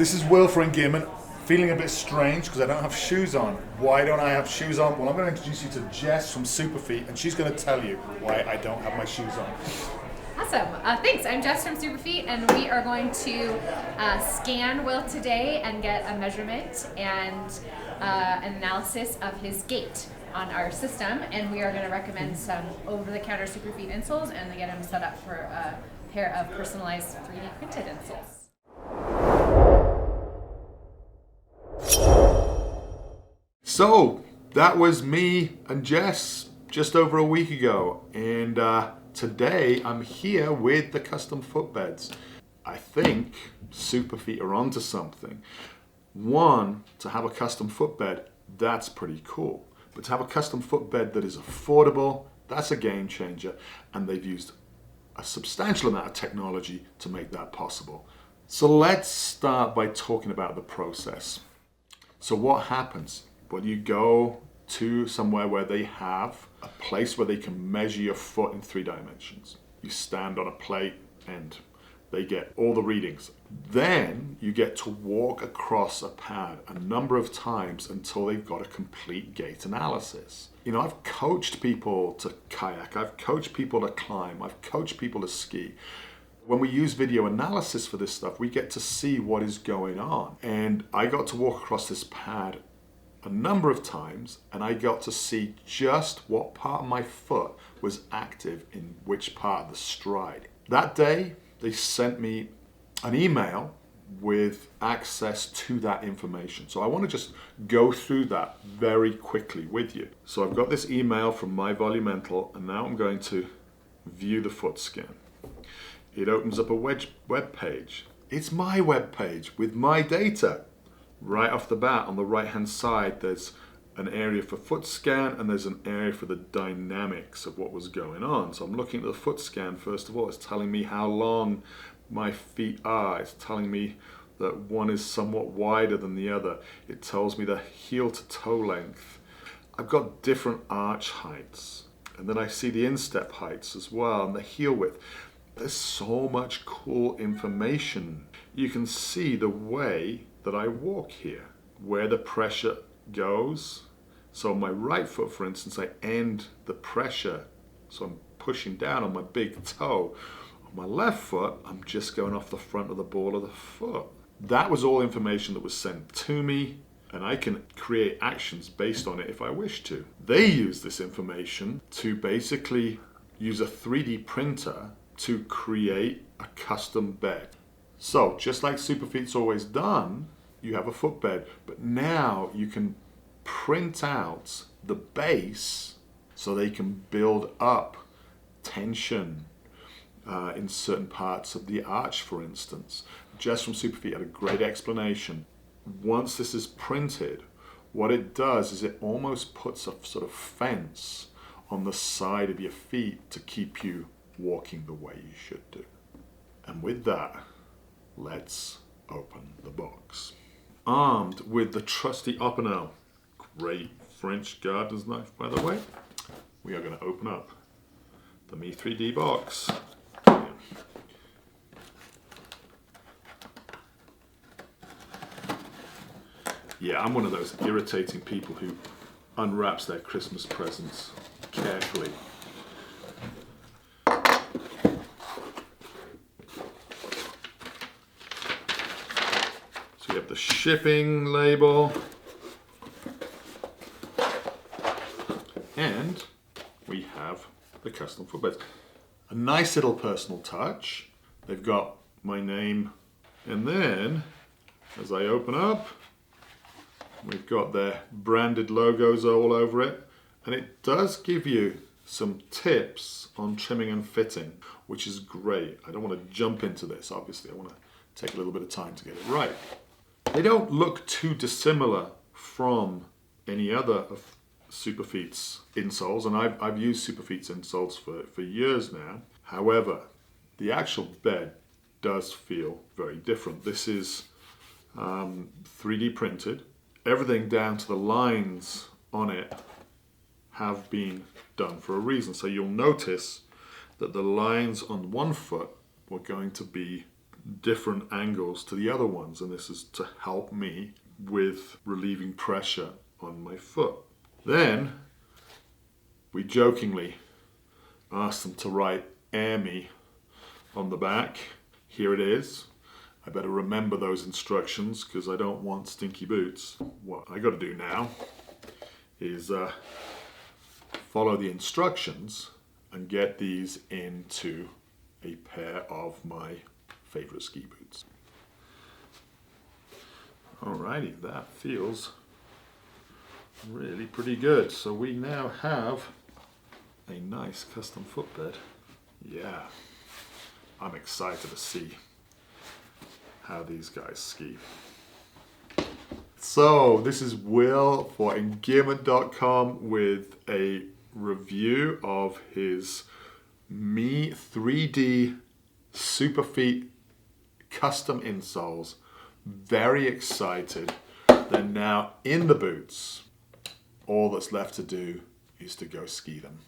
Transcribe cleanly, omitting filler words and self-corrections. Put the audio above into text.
This is Wil for Engearment. Feeling a bit strange because I don't have shoes on. Why don't I have shoes on? Well, I'm going to introduce you to Jess from Superfeet, and she's going to tell you why I don't have my shoes on. Awesome. Thanks. I'm Jess from Superfeet, and we are going to scan Wil today and get a measurement and an analysis of his gait on our system, and we are going to recommend some over-the-counter Superfeet insoles and get him set up for a pair of personalized 3D printed insoles. So that was me and Jess just over a week ago, and today I'm here with the custom footbeds. I think Superfeet are onto something. One, to have a custom footbed, that's pretty cool. But to have a custom footbed that is affordable, that's a game changer, and they've used a substantial amount of technology to make that possible. So let's start by talking about the process. So what happens? Well, you go to somewhere where they have a place where they can measure your foot in 3 dimensions. You stand on a plate and they get all the readings. Then you get to walk across a pad a number of times until they've got a complete gait analysis. You know, I've coached people to kayak, I've coached people to climb, I've coached people to ski. When we use video analysis for this stuff, we get to see what is going on. And I got to walk across this pad a number of times, and I got to see just what part of my foot was active in which part of the stride. That day, they sent me an email with access to that information. So I want to just go through that very quickly with you. So I've got this email from My Volumental, and now I'm going to view the foot scan. It opens up a web page. It's my web page with my data. Right off the bat, on the right hand side, there's an area for foot scan and there's an area for the dynamics of what was going on. So I'm looking at the foot scan. First of all, it's telling me how long my feet are. It's telling me that one is somewhat wider than the other. It tells me the heel to toe length. I've got different arch heights, and then I see the instep heights as well and the heel width. There's so much cool information. You can see the way that I walk here, where the pressure goes. So on my right foot, for instance, I end the pressure, so I'm pushing down on my big toe. On my left foot, I'm just going off the front of the ball of the foot. That was all information that was sent to me, and I can create actions based on it if I wish to. They use this information to basically use a 3D printer to create a custom bed. So just like Superfeet's always done, you have a footbed, but now you can print out the base so they can build up tension in certain parts of the arch, for instance. Jess from Superfeet had a great explanation. Once this is printed, what it does is it almost puts a sort of fence on the side of your feet to keep you walking the way you should do. And with that, let's open the box. Armed with the trusty Opinel, great French gardener's knife by the way, we are going to open up the ME3D box. Yeah, I'm one of those irritating people who unwraps their Christmas presents carefully. We have the shipping label, and we have the custom footbeds. A nice little personal touch. They've got my name, and then as I open up, we've got their branded logos all over it, and it does give you some tips on trimming and fitting, which is great. I don't want to jump into this, obviously. I want to take a little bit of time to get it right. They don't look too dissimilar from any other of Superfeet's insoles, and I've used Superfeet's insoles for years now. However, the actual bed does feel very different. This is 3D printed. Everything down to the lines on it have been done for a reason. So you'll notice that the lines on one foot were going to be different angles to the other ones, and this is to help me with relieving pressure on my foot. Then we jokingly asked them to write "Air Me" on the back. Here it is. I better remember those instructions because I don't want stinky boots. What I got to do now is follow the instructions and get these into a pair of my favorite ski boots. Alrighty, that feels really pretty good. So we now have a nice custom footbed. Yeah, I'm excited to see how these guys ski. So this is Wil for Engearment.com with a review of his ME3D Superfeet Custom Insoles. Very excited. They're now in the boots. All that's left to do is to go ski them.